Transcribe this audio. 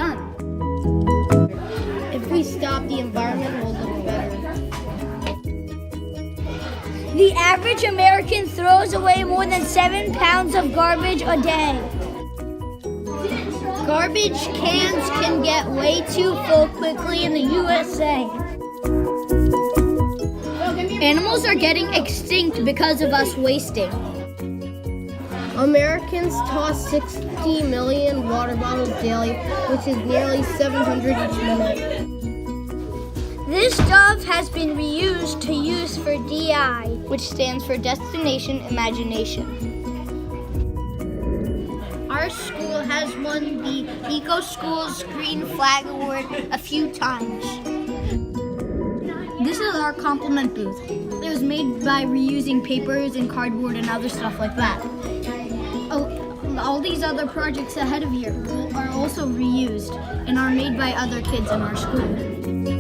done. If we stop the environment, we'll look better. The average American throws away more than 7 pounds of garbage a day. Garbage cans can get way too full quickly in the USA. Animals are getting extinct because of us wasting. Americans toss 60 million water bottles daily, which is nearly 700 each minute. This stuff has been reused to use for DI, which stands for Destination Imagination. Our school has won the Eco Schools Green Flag Award a few times. This is our compliment booth. It was made by reusing papers and cardboard and other stuff like that. All these other projects ahead of here are also reused and are made by other kids in our school.